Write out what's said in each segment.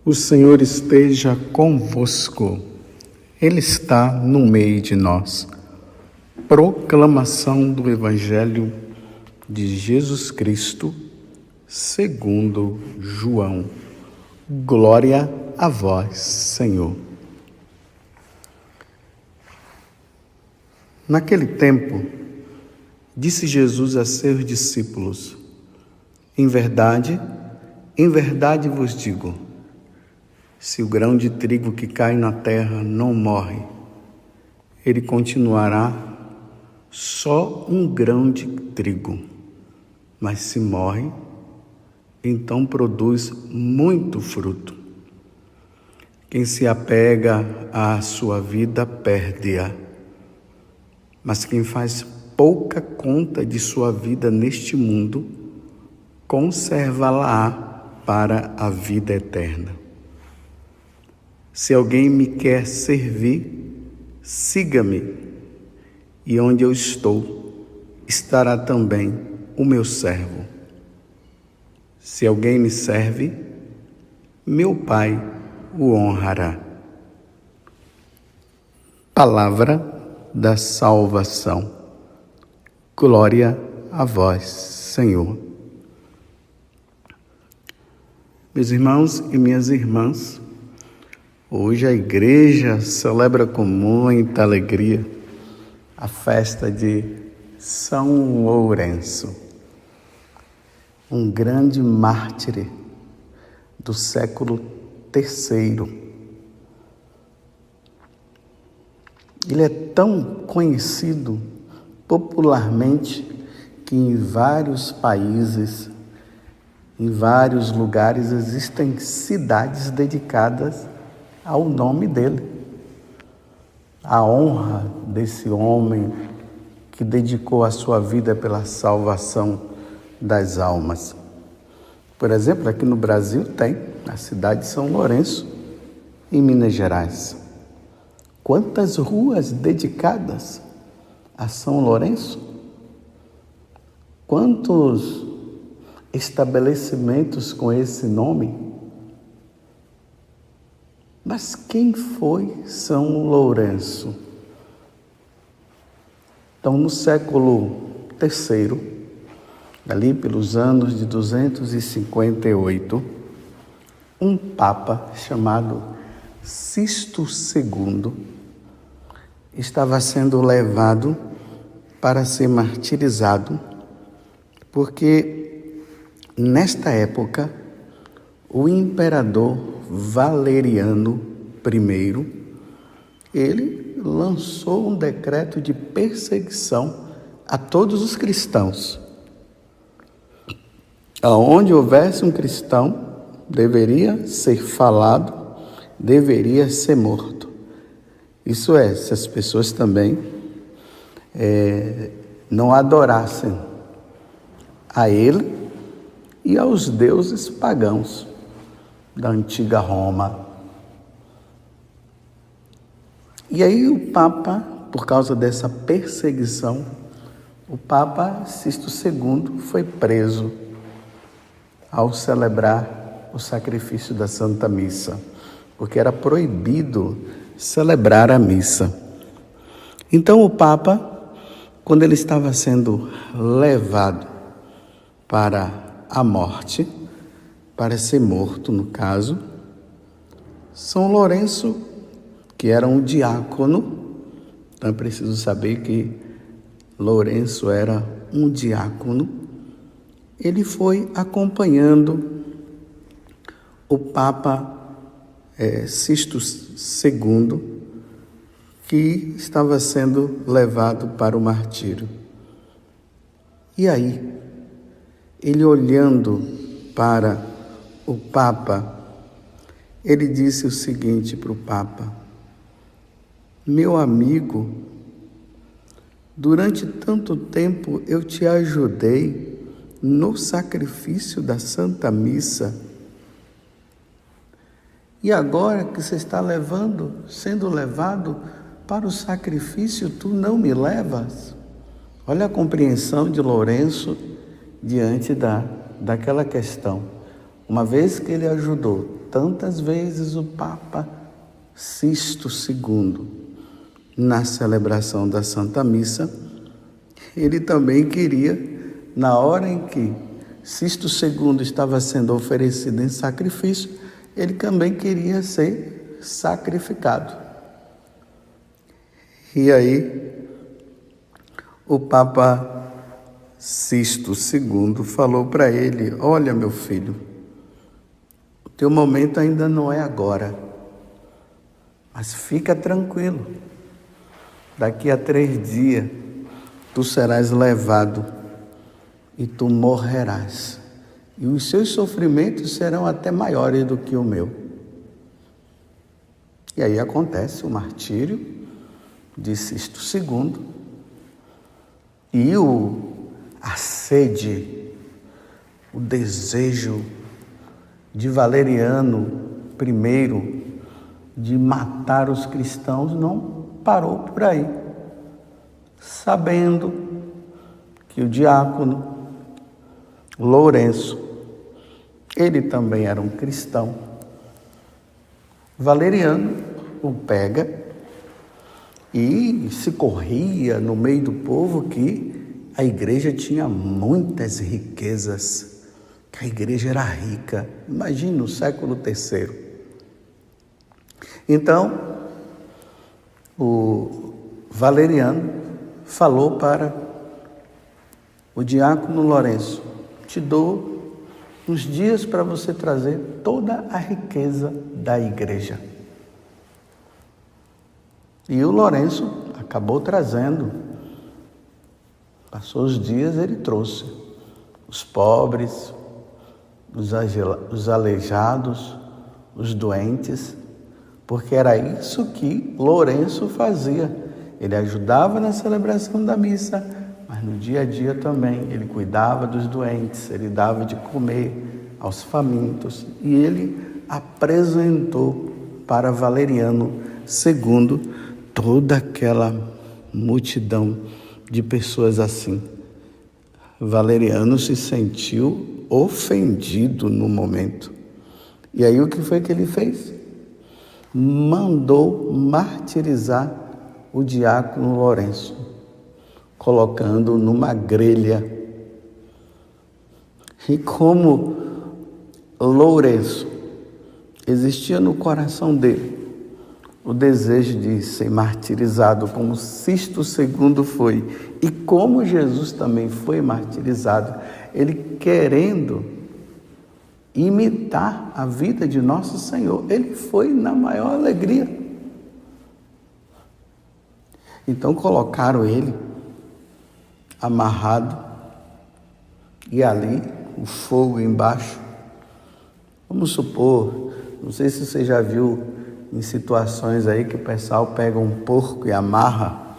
O Senhor esteja convosco, Ele está no meio de nós. Proclamação do Evangelho de Jesus Cristo, segundo João. Glória a vós, Senhor. Naquele tempo, disse Jesus a seus discípulos: em verdade vos digo, se o grão de trigo que cai na terra não morre, ele continuará só um grão de trigo. Mas se morre, então produz muito fruto. Quem se apega à sua vida perde-a. Mas quem faz pouca conta de sua vida neste mundo, conserva-la para a vida eterna. Se alguém me quer servir, siga-me, e onde eu estou, estará também o meu servo. Se alguém me serve, meu Pai o honrará. Palavra da salvação. Glória a vós, Senhor. Meus irmãos e minhas irmãs, hoje a igreja celebra com muita alegria a festa de São Lourenço, um grande mártir do século III. Ele é tão conhecido popularmente que em vários países, em vários lugares, existem cidades dedicadas ao nome dele. A honra desse homem que dedicou a sua vida pela salvação das almas. Por exemplo, aqui no Brasil tem a cidade de São Lourenço, em Minas Gerais. Quantas ruas dedicadas a São Lourenço? Quantos estabelecimentos com esse nome? Mas quem foi São Lourenço? Então, no século III, ali pelos anos de 258, um papa chamado Sisto II estava sendo levado para ser martirizado, porque nesta época o imperador Valeriano I, ele lançou um decreto de perseguição a todos os cristãos. Aonde houvesse um cristão, deveria ser falado, deveria ser morto. Isso é, se as pessoas também não adorassem a ele e aos deuses pagãos da antiga Roma. E aí o Papa, por causa dessa perseguição, o Papa Sisto II foi preso ao celebrar o sacrifício da Santa Missa, porque era proibido celebrar a missa. Então o Papa, quando ele estava sendo levado para a morte, para ser morto no caso, São Lourenço, que era um diácono, então é preciso saber que Lourenço era um diácono, ele foi acompanhando o Papa Sisto II, que estava sendo levado para o martírio. E aí, ele olhando para o Papa, ele disse o seguinte para o Papa: meu amigo, durante tanto tempo eu te ajudei no sacrifício da Santa Missa, e agora que você está sendo levado para o sacrifício, tu não me levas? Olha a compreensão de Lourenço diante daquela questão. Uma vez que ele ajudou tantas vezes o Papa Sisto II, na celebração da Santa Missa, ele também queria, na hora em que Sisto II estava sendo oferecido em sacrifício, ele também queria ser sacrificado. E aí, o Papa Sisto II falou para ele: olha, meu filho, o teu momento ainda não é agora, mas fica tranquilo, daqui a 3 dias tu serás levado e tu morrerás, e os seus sofrimentos serão até maiores do que o meu. E aí acontece o martírio de Sisto II, e a sede, o desejo de Valeriano I de matar os cristãos não parou por aí. Sabendo que o diácono Lourenço, ele também era um cristão, Valeriano o pega e se corria no meio do povo que a igreja tinha muitas riquezas, que a igreja era rica. Imagine no século III. Então, o Valeriano falou para o diácono Lourenço: te dou uns dias para você trazer toda a riqueza da igreja. E o Lourenço acabou trazendo. Passou os dias, ele trouxe os pobres, os aleijados, os doentes, porque era isso que Lourenço fazia. Ele ajudava na celebração da missa, mas no dia a dia também ele cuidava dos doentes, ele dava de comer aos famintos, e ele apresentou para Valeriano II toda aquela multidão de pessoas assim. Valeriano se sentiu ofendido no momento. E aí o que foi que ele fez? Mandou martirizar o diácono Lourenço, colocando numa grelha. E como Lourenço existia no coração dele o desejo de ser martirizado, como Sisto II foi, e como Jesus também foi martirizado, ele querendo imitar a vida de nosso Senhor, ele foi na maior alegria. Então colocaram ele amarrado e ali o fogo embaixo. Vamos supor, não sei se você já viu em situações aí que o pessoal pega um porco e amarra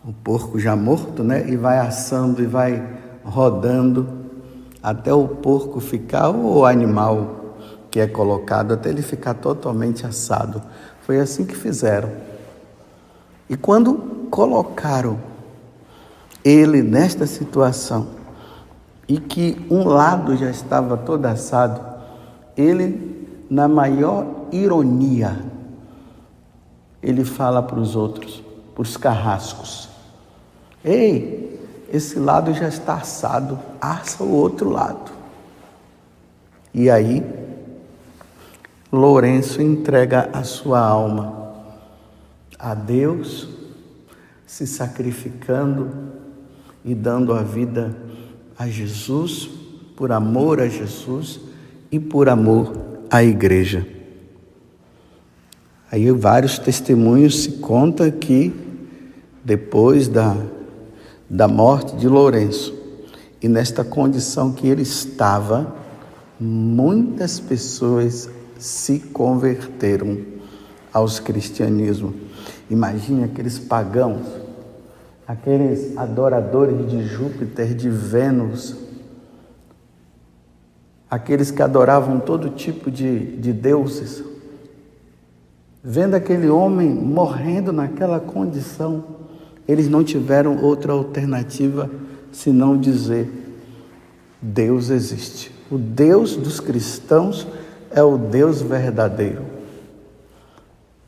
o porco já morto, né? E vai assando e vai rodando até o porco ficar, ou o animal que é colocado, até ele ficar totalmente assado. Foi assim que fizeram. E quando colocaram ele nesta situação, e que um lado já estava todo assado, ele, na maior ironia, ele fala para os outros, para os carrascos: ei, esse lado já está assado, assa o outro lado. E aí, Lourenço entrega a sua alma a Deus, se sacrificando e dando a vida a Jesus, por amor a Jesus e por amor à igreja. Aí vários testemunhos se contam que depois da morte de Lourenço, e nesta condição que ele estava, muitas pessoas se converteram ao cristianismo. Imagine aqueles pagãos, aqueles adoradores de Júpiter, de Vênus, aqueles que adoravam todo tipo de deuses, vendo aquele homem morrendo naquela condição, eles não tiveram outra alternativa senão dizer: Deus existe. O Deus dos cristãos é o Deus verdadeiro.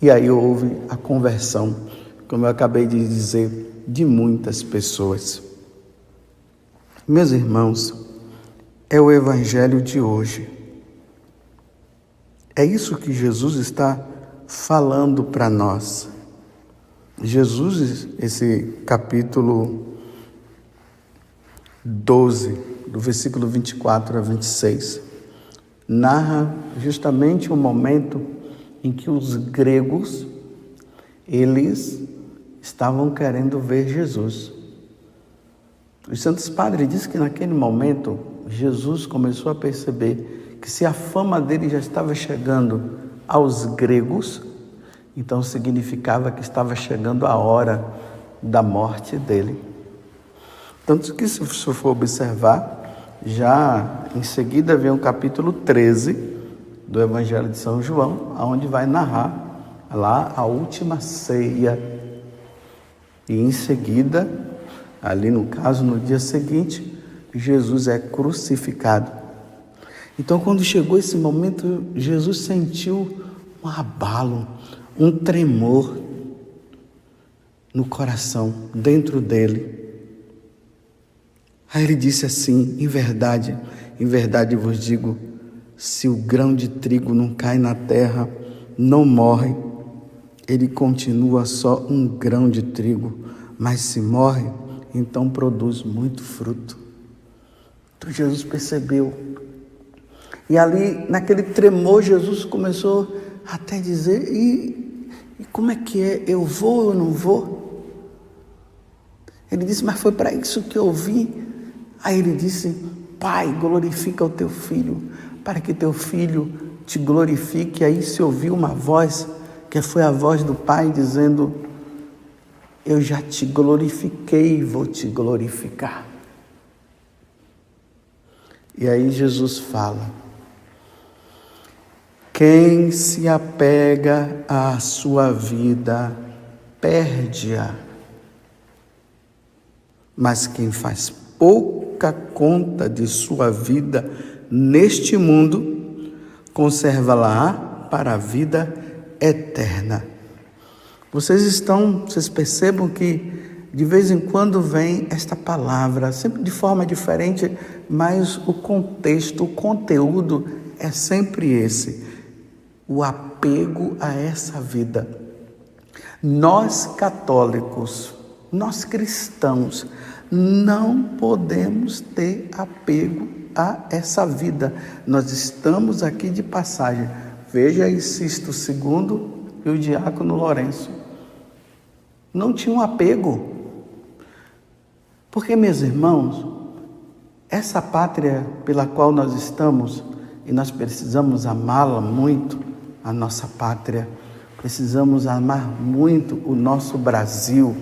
E aí houve a conversão, como eu acabei de dizer, de muitas pessoas. Meus irmãos, é o evangelho de hoje. É isso que Jesus está falando para nós. Jesus, esse capítulo 12, do versículo 24 a 26, narra justamente o momento em que os gregos, eles estavam querendo ver Jesus. Os Santos Padres dizem que naquele momento, Jesus começou a perceber que se a fama dele já estava chegando aos gregos, então significava que estava chegando a hora da morte dele. Tanto que, se você for observar, já em seguida vem o capítulo 13 do Evangelho de São João, onde vai narrar lá a última ceia. E em seguida, ali no caso, no dia seguinte, Jesus é crucificado. Então, quando chegou esse momento, Jesus sentiu um abalo, um tremor no coração, dentro dele. Aí ele disse assim: em verdade vos digo, se o grão de trigo não cai na terra, não morre, ele continua só um grão de trigo, mas se morre, então produz muito fruto. Então Jesus percebeu. E ali, naquele tremor, Jesus começou até dizer: e como é que é? Eu vou ou não vou? Ele disse: mas foi para isso que eu vim. Aí ele disse: Pai, glorifica o teu filho, para que teu filho te glorifique. Aí se ouviu uma voz, que foi a voz do Pai, dizendo: eu já te glorifiquei e vou te glorificar. E aí Jesus fala: quem se apega à sua vida, perde-a. Mas quem faz pouca conta de sua vida neste mundo, conserva-la para a vida eterna. Vocês percebam que de vez em quando vem esta palavra, sempre de forma diferente, mas o contexto, o conteúdo é sempre esse: o apego a essa vida. Nós católicos, nós cristãos, não podemos ter apego a essa vida. Nós estamos aqui de passagem. Veja aí Sisto II e o diácono Lourenço. Não tinham apego. Porque, meus irmãos, essa pátria pela qual nós estamos, e nós precisamos amá-la muito, a nossa pátria, precisamos amar muito o nosso Brasil,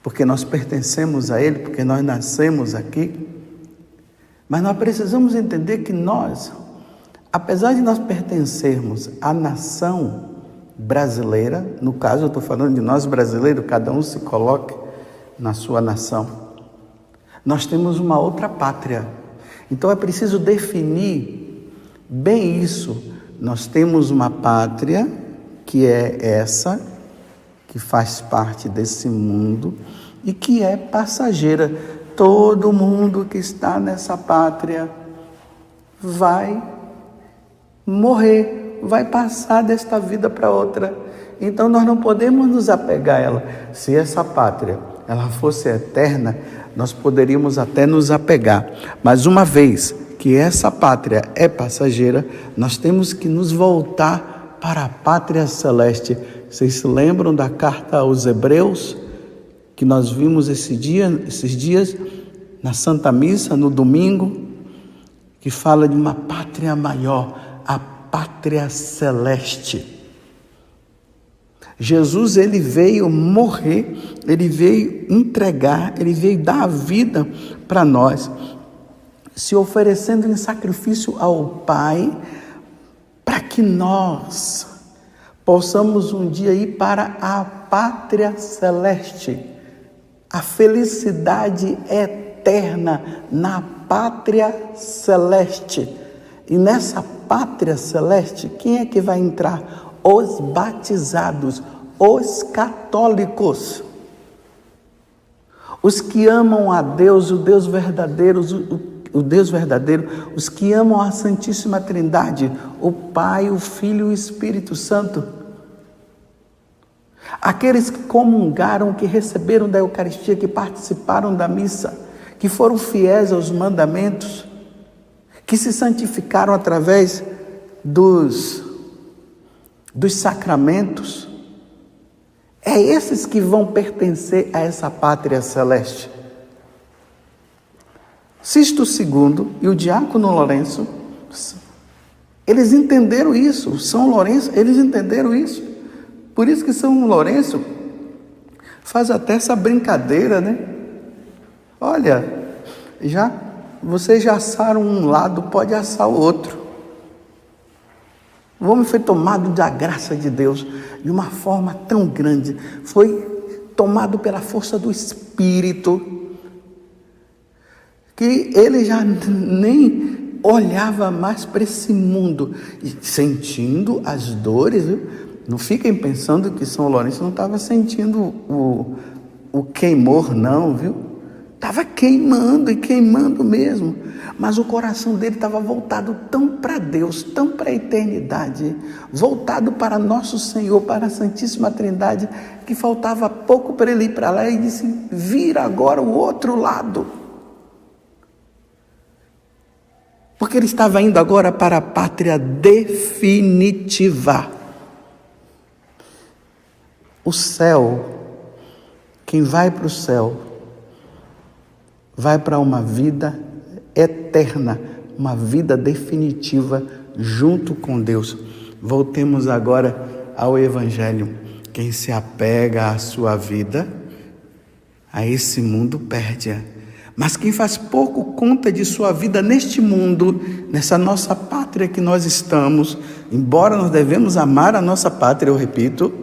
porque nós pertencemos a ele, porque nós nascemos aqui. Mas nós precisamos entender que nós, apesar de nós pertencermos à nação brasileira, no caso eu estou falando de nós brasileiros, cada um se coloque na sua nação, nós temos uma outra pátria. Então é preciso definir bem isso. Nós temos uma pátria que é essa, que faz parte desse mundo e que é passageira. Todo mundo que está nessa pátria vai morrer, vai passar desta vida para outra. Então nós não podemos nos apegar a ela. Se essa pátria ela fosse eterna, nós poderíamos até nos apegar. Mas uma vez que essa pátria é passageira, nós temos que nos voltar para a pátria celeste. Vocês se lembram da carta aos Hebreus, que nós vimos esses dias, na Santa Missa, no domingo, que fala de uma pátria maior, a pátria celeste. Jesus, ele veio morrer, ele veio entregar, ele veio dar a vida para nós, se oferecendo em sacrifício ao Pai, para que nós possamos um dia ir para a pátria celeste, a felicidade eterna. eterna na pátria celeste. E nessa pátria celeste, quem é que vai entrar? Os batizados, os católicos. Os que amam a Deus, o Deus verdadeiro, os que amam a Santíssima Trindade, o Pai, o Filho e o Espírito Santo. Aqueles que comungaram, que receberam da Eucaristia, que participaram da missa, que foram fiéis aos mandamentos, que se santificaram através dos sacramentos. É esses que vão pertencer a essa pátria celeste. Sisto II e o diácono Lourenço, eles entenderam isso. São Lourenço, eles entenderam isso. Por isso que São Lourenço faz até essa brincadeira, né? Olha, vocês já assaram um lado, pode assar o outro. O homem foi tomado da graça de Deus de uma forma tão grande, foi tomado pela força do Espírito, que ele já nem olhava mais para esse mundo, sentindo as dores, viu? Não fiquem pensando que São Lourenço não estava sentindo o queimor, não, viu? Estava queimando e queimando mesmo, mas o coração dele estava voltado tão para Deus, tão para a eternidade, voltado para nosso Senhor, para a Santíssima Trindade, que faltava pouco para ele ir para lá e disse: vira agora o outro lado. Porque ele estava indo agora para a pátria definitiva. O céu, quem vai para o céu, vai para uma vida eterna, uma vida definitiva junto com Deus. Voltemos agora ao Evangelho. Quem se apega à sua vida, a esse mundo, perde-a. Mas quem faz pouco conta de sua vida neste mundo, nessa nossa pátria que nós estamos, embora nós devemos amar a nossa pátria, eu repito,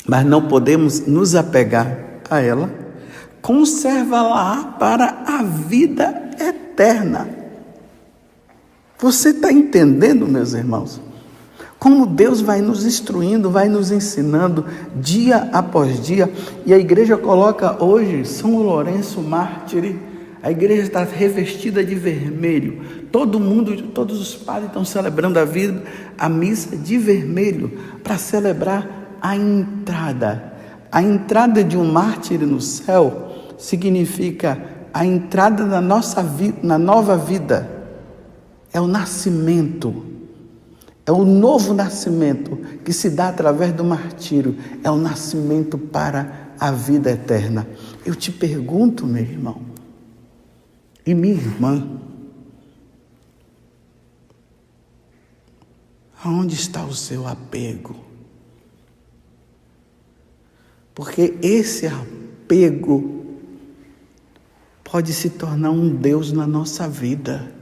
mas não podemos nos apegar a ela, conserva-la para a vida eterna. Você está entendendo, meus irmãos? Como Deus vai nos instruindo, vai nos ensinando dia após dia. E a igreja coloca hoje São Lourenço mártir. A igreja está revestida de vermelho. Todo mundo, todos os padres estão celebrando a missa de vermelho para celebrar a entrada. A entrada de um mártir no céu significa a entrada na nossa vida, na nova vida. É o nascimento. É o novo nascimento que se dá através do martírio. É o nascimento para a vida eterna. Eu te pergunto, meu irmão e minha irmã, aonde está o seu apego? Porque esse apego pode se tornar um Deus na nossa vida.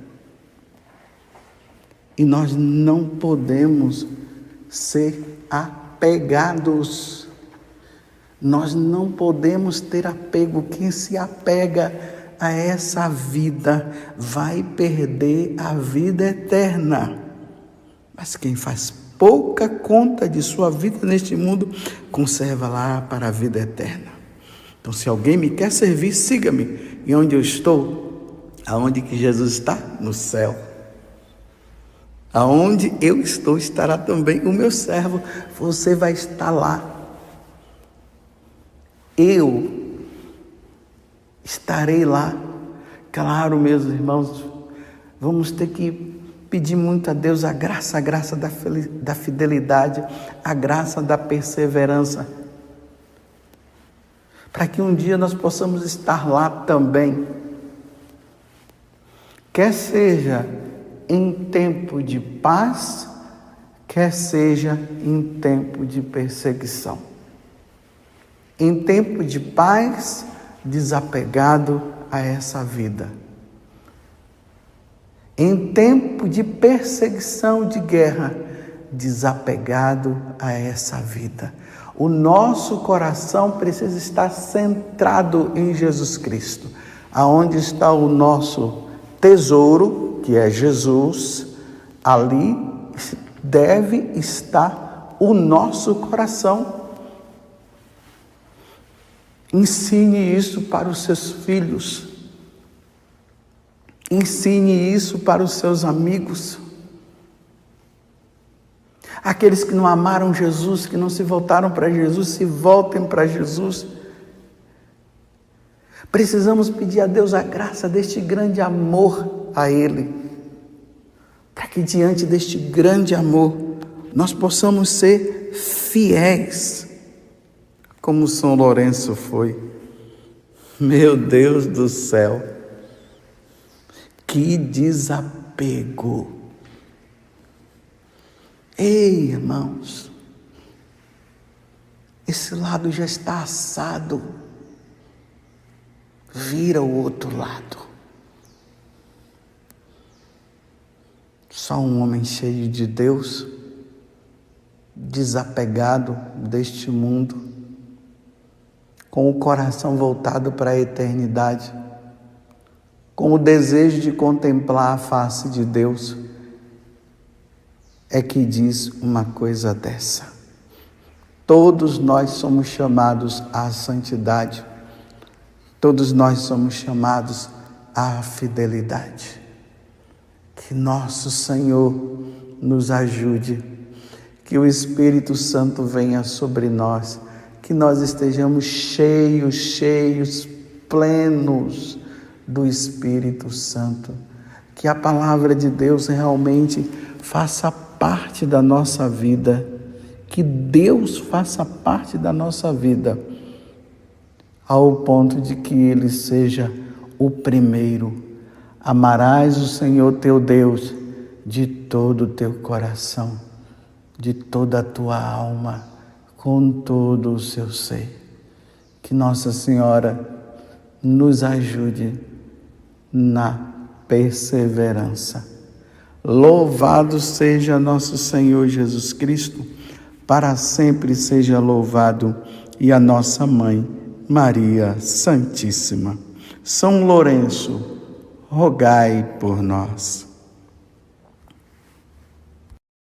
E nós não podemos ser apegados. Nós não podemos ter apego. Quem se apega a essa vida vai perder a vida eterna. Mas quem faz pouca conta de sua vida neste mundo, conserva lá para a vida eterna. Então, se alguém me quer servir, siga-me. E onde eu estou? Aonde que Jesus está? No céu. Aonde eu estou, estará também o meu servo. Você vai estar lá. Eu estarei lá. Claro, meus irmãos, vamos ter que pedir muito a Deus a graça da fidelidade, a graça da perseverança, para que um dia nós possamos estar lá também. Quer seja em tempo de paz, quer seja em tempo de perseguição. Em tempo de paz, desapegado a essa vida. Em tempo de perseguição, de guerra, desapegado a essa vida. O nosso coração precisa estar centrado em Jesus Cristo. aonde está o nosso tesouro, que é Jesus, ali deve estar o nosso coração. Ensine isso para os seus filhos. Ensine isso para os seus amigos. Aqueles que não amaram Jesus, que não se voltaram para Jesus, se voltem para Jesus. Precisamos pedir a Deus a graça deste grande amor a Ele, para que diante deste grande amor nós possamos ser fiéis, como São Lourenço foi. Meu Deus do céu, que desapego! Ei, irmãos, esse lado já está assado, vira o outro lado. Só um homem cheio de Deus, desapegado deste mundo, com o coração voltado para a eternidade, com o desejo de contemplar a face de Deus, é que diz uma coisa dessa. Todos nós somos chamados à santidade, todos nós somos chamados à fidelidade. Que nosso Senhor nos ajude, que o Espírito Santo venha sobre nós, que nós estejamos cheios, plenos do Espírito Santo, que a palavra de Deus realmente faça parte da nossa vida, que Deus faça parte da nossa vida, ao ponto de que Ele seja o primeiro. Amarás o Senhor teu Deus de todo o teu coração, de toda a tua alma, com todo o seu ser. Que Nossa Senhora nos ajude na perseverança. Louvado seja nosso Senhor Jesus Cristo, para sempre seja louvado, e a nossa Mãe, Maria Santíssima. São Lourenço, rogai por nós.